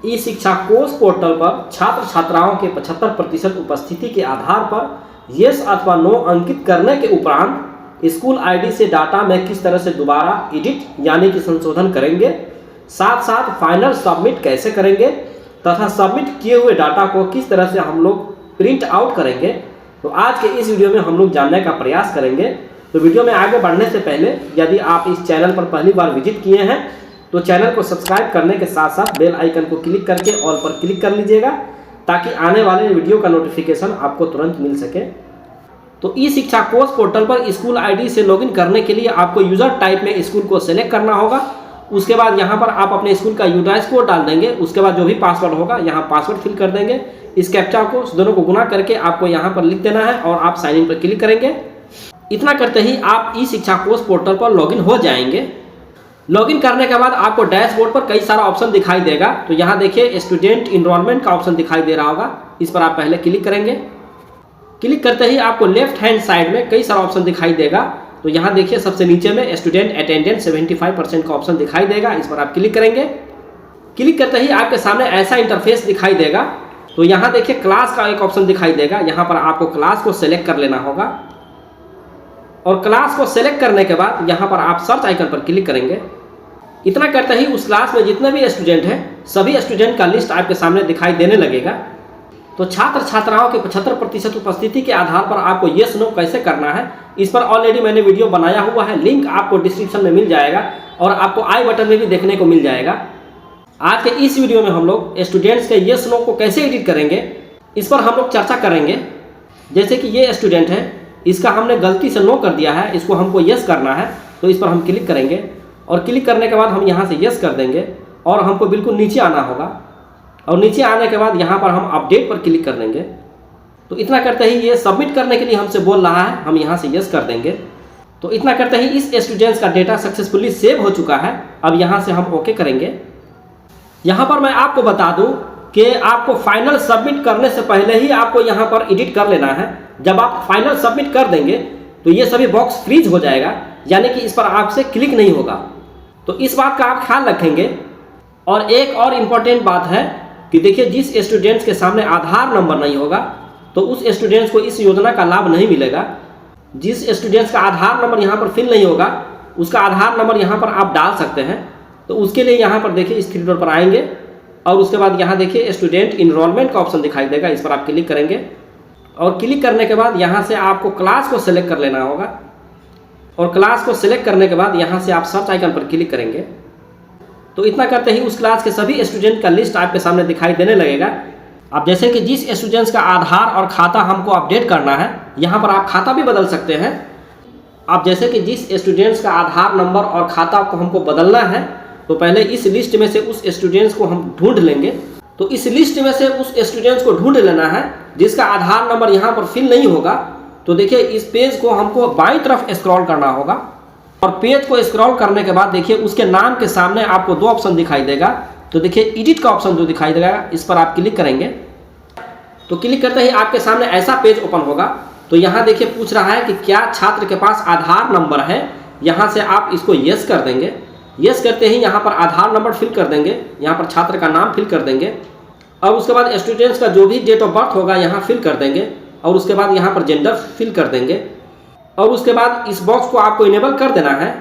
ई शिक्षा course portal पर छात्र छात्राओं के 75% उपस्थिति के आधार पर यस अथवा नो अंकित करने के उपरांत स्कूल आईडी से डाटा में किस तरह से दोबारा एडिट यानी कि संशोधन करेंगे, साथ साथ फाइनल सबमिट कैसे करेंगे तथा सबमिट किए हुए डाटा को किस तरह से हम लोग प्रिंट आउट करेंगे, तो आज के इस वीडियो में हम लोग जानने का प्रयास करेंगे। तो वीडियो में आगे बढ़ने से पहले यदि आप इस चैनल पर पहली बार विजिट किए हैं तो चैनल को सब्सक्राइब करने के साथ साथ बेल आइकन को क्लिक करके ऑल पर क्लिक कर लीजिएगा ताकि आने वाले वीडियो का नोटिफिकेशन आपको तुरंत मिल सके। तो ई शिक्षा कोर्स पोर्टल पर स्कूल आईडी से लॉगिन करने के लिए आपको यूजर टाइप में स्कूल को सेलेक्ट करना होगा। उसके बाद यहाँ पर आप अपने स्कूल का यूडाइस कोड डाल देंगे। उसके बाद जो भी पासवर्ड होगा यहाँ पासवर्ड फिल कर देंगे। इस कैप्चा को दोनों को गुना करके आपको यहाँ पर लिख देना है और आप साइन इन पर क्लिक करेंगे। इतना करते ही आप ई शिक्षा कोर्स पोर्टल पर लॉगिन हो जाएंगे। लॉगिन करने के बाद आपको डैशबोर्ड पर कई सारा ऑप्शन दिखाई देगा। तो यहाँ देखिए स्टूडेंट इनरोलमेंट का ऑप्शन दिखाई दे रहा होगा, इस पर आप पहले क्लिक करेंगे। क्लिक करते ही आपको लेफ्ट हैंड साइड में कई सारा ऑप्शन दिखाई देगा। तो यहाँ देखिए सबसे नीचे में स्टूडेंट अटेंडेंस 75% का ऑप्शन दिखाई देगा, इस पर आप क्लिक करेंगे। क्लिक करते ही आपके सामने ऐसा इंटरफेस दिखाई देगा। तो यहाँ देखिए क्लास का एक ऑप्शन दिखाई देगा, यहाँ पर आपको क्लास को सेलेक्ट कर लेना होगा और क्लास को सेलेक्ट करने के बाद यहाँ पर आप सर्च आइकन पर क्लिक करेंगे। इतना करते ही उस क्लास में जितने भी स्टूडेंट हैं सभी स्टूडेंट का लिस्ट आपके सामने दिखाई देने लगेगा। तो छात्र छात्राओं के 75% उपस्थिति के आधार पर आपको येस नो कैसे करना है, इस पर ऑलरेडी मैंने वीडियो बनाया हुआ है, लिंक आपको डिस्क्रिप्शन में मिल जाएगा और आपको आई बटन में भी देखने को मिल जाएगा। आज के इस वीडियो में हम लोग स्टूडेंट्स के येस नो को कैसे एडिट करेंगे इस पर हम लोग चर्चा करेंगे। जैसे कि ये स्टूडेंट है, इसका हमने गलती से नो कर दिया है, इसको हमको यस करना है। तो इस पर हम क्लिक करेंगे और क्लिक करने के बाद हम यहाँ से यस कर देंगे और हमको बिल्कुल नीचे आना होगा और नीचे आने के बाद यहाँ पर हम अपडेट पर क्लिक कर देंगे। तो इतना करते ही ये सबमिट करने के लिए हमसे बोल रहा है, हम यहाँ से यस कर देंगे। तो इतना करते ही इस स्टूडेंट्स का डेटा सक्सेसफुली सेव हो चुका है। अब यहाँ से हम ओके करेंगे। यहाँ पर मैं आपको बता दूँ कि आपको फाइनल सबमिट करने से पहले ही आपको यहाँ पर एडिट कर लेना है। जब आप फाइनल सबमिट कर देंगे तो ये सभी बॉक्स फ्रीज हो जाएगा, यानी कि इस पर आपसे क्लिक नहीं होगा। तो इस बात का आप ख्याल रखेंगे। और एक और इम्पॉर्टेंट बात है कि देखिए जिस स्टूडेंट्स के सामने आधार नंबर नहीं होगा तो उस स्टूडेंट्स को इस योजना का लाभ नहीं मिलेगा। जिस स्टूडेंट्स का आधार नंबर यहाँ पर फिल नहीं होगा उसका आधार नंबर यहाँ पर आप डाल सकते हैं। तो उसके लिए यहाँ पर देखिए इस थ्री डॉट पर आएंगे और उसके बाद यहाँ देखिए स्टूडेंट इनरोलमेंट का ऑप्शन दिखाई देगा, इस पर आप क्लिक करेंगे और क्लिक करने के बाद यहाँ से आपको क्लास को सेलेक्ट कर लेना होगा और क्लास को सेलेक्ट करने के बाद यहाँ से आप सर्च आइकन पर क्लिक करेंगे। तो इतना करते ही उस क्लास के सभी स्टूडेंट का लिस्ट आपके सामने दिखाई देने लगेगा। अब जैसे कि जिस स्टूडेंट्स का आधार और खाता हमको अपडेट करना है, यहाँ पर आप खाता भी बदल सकते हैं। अब जैसे कि जिस स्टूडेंट्स का आधार नंबर और खाता को हमको बदलना है तो पहले इस लिस्ट में से उस स्टूडेंट्स को हम ढूंढ लेंगे। तो इस लिस्ट में से उस स्टूडेंट्स को ढूंढ लेना है जिसका आधार नंबर यहाँ पर फिल नहीं होगा। तो देखिए इस पेज को हमको बाईं तरफ स्क्रॉल करना होगा और पेज को स्क्रॉल करने के बाद देखिए उसके नाम के सामने आपको दो ऑप्शन दिखाई देगा। तो देखिए एडिट का ऑप्शन जो दिखाई देगा, इस पर आप क्लिक करेंगे। तो क्लिक करते ही आपके सामने ऐसा पेज ओपन होगा। तो यहाँ देखिए पूछ रहा है कि क्या छात्र के पास आधार नंबर है, यहाँ से आप इसको यस कर देंगे। यस करते ही यहाँ पर आधार नंबर फिल कर देंगे, यहाँ पर छात्र का नाम फिल कर देंगे और उसके बाद स्टूडेंट्स का जो भी डेट ऑफ बर्थ होगा यहाँ फिल कर देंगे और उसके बाद यहाँ पर जेंडर फिल कर देंगे और उसके बाद इस बॉक्स को आपको इनेबल कर देना है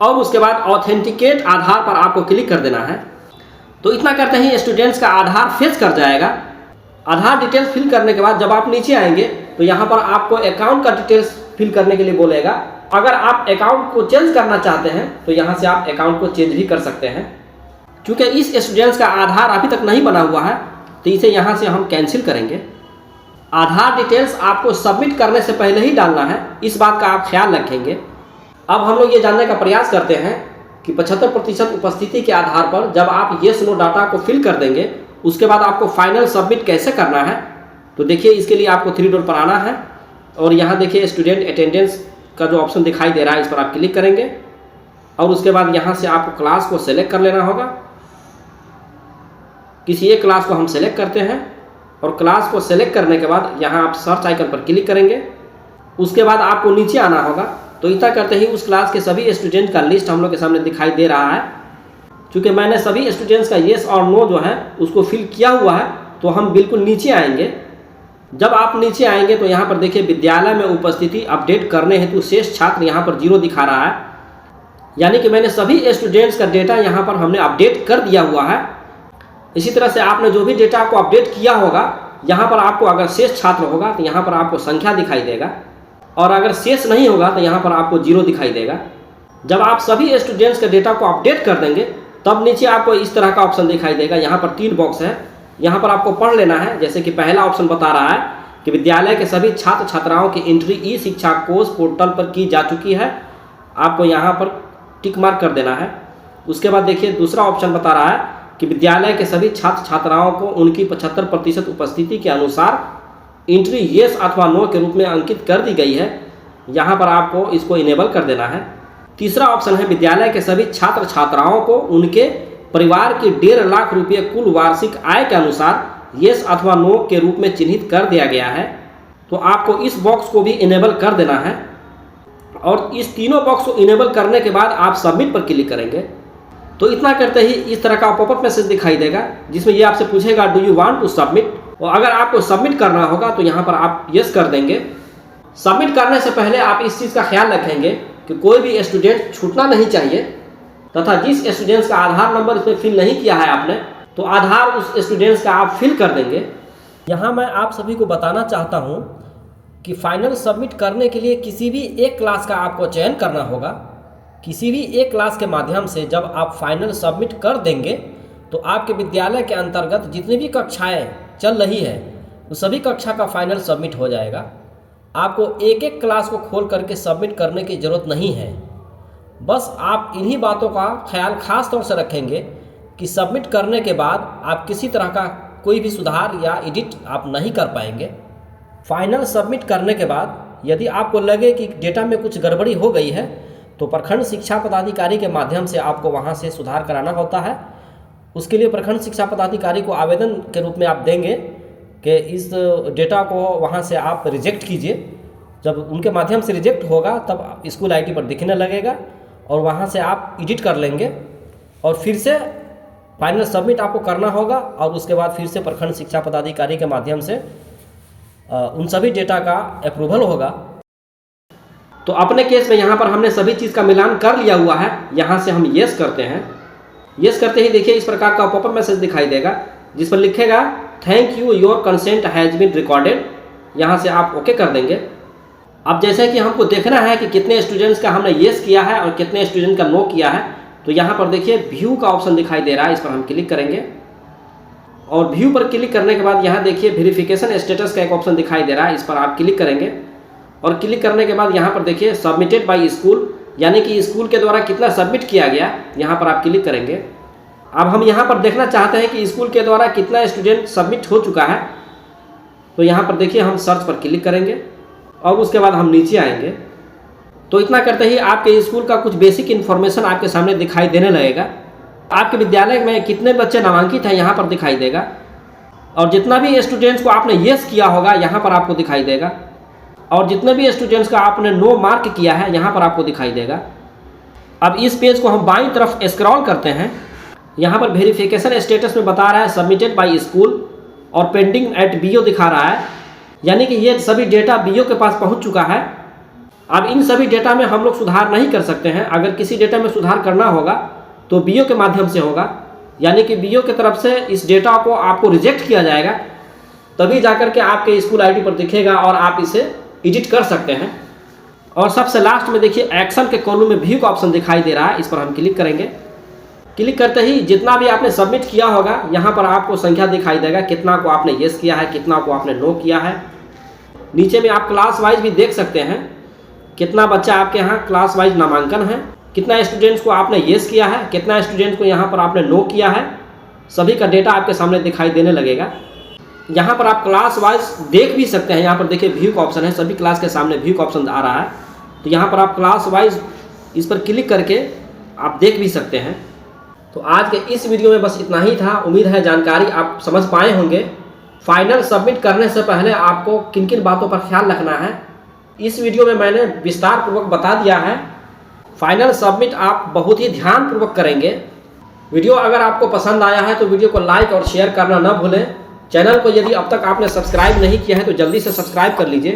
और उसके बाद ऑथेंटिकेट आधार पर आपको क्लिक कर देना है। तो इतना करते ही स्टूडेंट्स का आधार फेच कर जाएगा। आधार डिटेल्स फिल करने के बाद जब आप नीचे आएंगे तो यहाँ पर आपको अकाउंट का डिटेल्स फिल करने के लिए बोलेगा। अगर आप अकाउंट को चेंज करना चाहते हैं तो यहाँ से आप अकाउंट को चेंज भी कर सकते हैं। क्योंकि इस स्टूडेंट्स का आधार अभी तक नहीं बना हुआ है तो इसे यहाँ से हम कैंसिल करेंगे। आधार डिटेल्स आपको सबमिट करने से पहले ही डालना है, इस बात का आप ख्याल रखेंगे। अब हम लोग ये जानने का प्रयास करते हैं कि 75% उपस्थिति के आधार पर जब आप येस नो डाटा को फिल कर देंगे उसके बाद आपको फाइनल सबमिट कैसे करना है। तो देखिए इसके लिए आपको थ्री डॉट पर आना है और यहाँ देखिए स्टूडेंट अटेंडेंस का जो ऑप्शन दिखाई दे रहा है, इस पर आप क्लिक करेंगे और उसके बाद यहाँ से आपको क्लास को सेलेक्ट कर लेना होगा। किसी एक क्लास को हम सेलेक्ट करते हैं और क्लास को सेलेक्ट करने के बाद यहाँ आप सर्च आइकन पर क्लिक करेंगे। उसके बाद आपको नीचे आना होगा। तो इतना करते ही उस क्लास के सभी स्टूडेंट का लिस्ट हम लोग के सामने दिखाई दे रहा है। चूँकि मैंने सभी स्टूडेंट्स का येस और नो जो है उसको फिल किया हुआ है, तो हम बिल्कुल नीचे आएंगे। जब आप नीचे आएंगे तो यहाँ पर देखिए विद्यालय में उपस्थिति अपडेट करने हेतु शेष छात्र यहाँ पर 0 दिखा रहा है, यानी कि मैंने सभी स्टूडेंट्स का डेटा यहाँ पर हमने अपडेट कर दिया हुआ है। इसी तरह से आपने जो भी डेटा को अपडेट किया होगा, यहाँ पर आपको अगर शेष छात्र होगा तो यहाँ पर आपको संख्या दिखाई देगा, और अगर शेष नहीं होगा तो यहाँ पर आपको 0 दिखाई देगा। जब आप सभी स्टूडेंट्स के डेटा को अपडेट कर देंगे तब नीचे आपको इस तरह का ऑप्शन दिखाई देगा। यहाँ पर 3 बॉक्स है, यहाँ पर आपको पढ़ लेना है। जैसे कि पहला ऑप्शन बता रहा है कि विद्यालय के सभी छात्र छात्राओं की एंट्री ई शिक्षा कोष पोर्टल पर की जा चुकी है, आपको यहाँ पर टिक मार्क कर देना है। उसके बाद देखिए दूसरा ऑप्शन बता रहा है कि विद्यालय के सभी छात्र छात्राओं को उनकी 75% उपस्थिति के अनुसार एंट्री येस अथवा नो के रूप में अंकित कर दी गई है, यहाँ पर आपको इसको इनेबल कर देना है। तीसरा ऑप्शन है विद्यालय के सभी छात्र छात्राओं को उनके परिवार की 1.5 लाख रुपये कुल वार्षिक आय के अनुसार येस अथवा नो के रूप में चिन्हित कर दिया गया है, तो आपको इस बॉक्स को भी इनेबल कर देना है। और इस तीनों बॉक्स को इनेबल करने के बाद आप सबमिट पर क्लिक करेंगे तो इतना करते ही इस तरह का पॉपअप मैसेज दिखाई देगा, जिसमें ये आपसे पूछेगा do you want to submit, और अगर आपको सबमिट करना होगा तो यहाँ पर आप यस कर देंगे। सबमिट करने से पहले आप इस चीज़ का ख्याल रखेंगे कि कोई भी स्टूडेंट छूटना नहीं चाहिए, तथा जिस स्टूडेंट्स का आधार नंबर इसमें फिल नहीं किया है आपने, तो आधार उस स्टूडेंट्स का आप फिल कर देंगे। यहाँ मैं आप सभी को बताना चाहता हूँ कि फाइनल सबमिट करने के लिए किसी भी एक क्लास का आपको चयन करना होगा। किसी भी एक क्लास के माध्यम से जब आप फाइनल सबमिट कर देंगे तो आपके विद्यालय के अंतर्गत जितनी भी कक्षाएँ चल रही है उस सभी कक्षा का फाइनल सबमिट हो जाएगा। आपको एक एक क्लास को खोल करके सबमिट करने की ज़रूरत नहीं है। बस आप इन्हीं बातों का ख्याल खास तौर से रखेंगे कि सबमिट करने के बाद आप किसी तरह का कोई भी सुधार या एडिट आप नहीं कर पाएंगे। फाइनल सबमिट करने के बाद यदि आपको लगे कि डेटा में कुछ गड़बड़ी हो गई है तो प्रखंड शिक्षा पदाधिकारी के माध्यम से आपको वहां से सुधार कराना होता है। उसके लिए प्रखंड शिक्षा पदाधिकारी को आवेदन के रूप में आप देंगे कि इस डेटा को वहां से आप रिजेक्ट कीजिए। जब उनके माध्यम से रिजेक्ट होगा तब स्कूल आईडी पर दिखने लगेगा और वहां से आप एडिट कर लेंगे और फिर से फाइनल सबमिट आपको करना होगा, और उसके बाद फिर से प्रखंड शिक्षा पदाधिकारी के माध्यम से उन सभी डेटा का अप्रूवल होगा। तो अपने केस में यहाँ पर हमने सभी चीज़ का मिलान कर लिया हुआ है। यहाँ से हम येस करते हैं। येस करते ही देखिए इस प्रकार का पॉपअप मैसेज दिखाई देगा जिस पर लिखेगा thank you your consent has been recorded. यहाँ से आप ओके कर देंगे। अब जैसे कि हमको देखना है कि कितने स्टूडेंट्स का हमने येस किया है और कितने स्टूडेंट का नो किया है, तो यहाँ पर देखिए व्यू का ऑप्शन दिखाई दे रहा है, इस पर हम क्लिक करेंगे। और व्यू पर क्लिक करने के बाद यहाँ देखिए वेरिफिकेशन स्टेटस का एक ऑप्शन दिखाई दे रहा है, इस पर आप क्लिक करेंगे। और क्लिक करने के बाद यहाँ पर देखिए सबमिटेड बाय स्कूल, यानी कि स्कूल के द्वारा कितना सबमिट किया गया, यहाँ पर आप क्लिक करेंगे। अब हम यहाँ पर देखना चाहते हैं कि स्कूल के द्वारा कितना स्टूडेंट सबमिट हो चुका है, तो यहाँ पर देखिए हम सर्च पर क्लिक करेंगे और उसके बाद हम नीचे आएंगे। तो इतना करते ही आपके स्कूल का कुछ बेसिक इन्फॉर्मेशन आपके सामने दिखाई देने लगेगा। आपके विद्यालय में कितने बच्चे नामांकित हैं यहाँ पर दिखाई देगा, और जितना भी स्टूडेंट्स को आपने येस किया होगा यहाँ पर आपको दिखाई देगा, और जितने भी स्टूडेंट्स का आपने नो मार्क किया है यहाँ पर आपको दिखाई देगा। अब इस पेज को हम बाईं तरफ स्क्रॉल करते हैं। यहाँ पर वेरिफिकेशन स्टेटस में बता रहा है सबमिटेड बाय स्कूल और पेंडिंग एट बीओ दिखा रहा है, यानी कि ये सभी डेटा बीओ के पास पहुँच चुका है। अब इन सभी डेटा में हम लोग सुधार नहीं कर सकते हैं। अगर किसी डेटा में सुधार करना होगा तो बीओ के माध्यम से होगा, यानी कि बीओ की तरफ से इस डेटा को आपको रिजेक्ट किया जाएगा, तभी जाकर के आपके स्कूल आईडी पर दिखेगा और आप इसे एडिट कर सकते हैं। और सबसे लास्ट में देखिए एक्शन के कॉलम में व्यू का ऑप्शन दिखाई दे रहा है, इस पर हम क्लिक करेंगे। क्लिक करते ही जितना भी आपने सबमिट किया होगा यहाँ पर आपको संख्या दिखाई देगा, कितना को आपने येस किया है, कितना को आपने नो किया है। नीचे में आप क्लास वाइज भी देख सकते हैं कितना बच्चा आपके यहाँ क्लास वाइज नामांकन है, कितना स्टूडेंट्स को आपने येस किया है, कितना स्टूडेंट्स को यहाँ पर आपने नो किया है। सभी का डेटा आपके सामने दिखाई देने लगेगा। यहाँ पर आप क्लास वाइज देख भी सकते हैं। यहाँ पर देखिए व्यू का ऑप्शन है, सभी क्लास के सामने व्यू का ऑप्शन आ रहा है, तो यहाँ पर आप क्लास वाइज इस पर क्लिक करके आप देख भी सकते हैं। तो आज के इस वीडियो में बस इतना ही था। उम्मीद है जानकारी आप समझ पाए होंगे। फाइनल सबमिट करने से पहले आपको किन किन बातों पर ख्याल रखना है इस वीडियो में मैंने विस्तार पूर्वक बता दिया है। फाइनल सबमिट आप बहुत ही ध्यानपूर्वक करेंगे वीडियो अगर आपको पसंद आया है तो वीडियो को लाइक और शेयर करना न भूलें। चैनल को यदि अब तक आपने सब्सक्राइब नहीं किया है तो जल्दी से सब्सक्राइब कर लीजिए।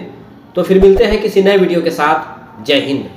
तो फिर मिलते हैं किसी नए वीडियो के साथ। जय हिंद।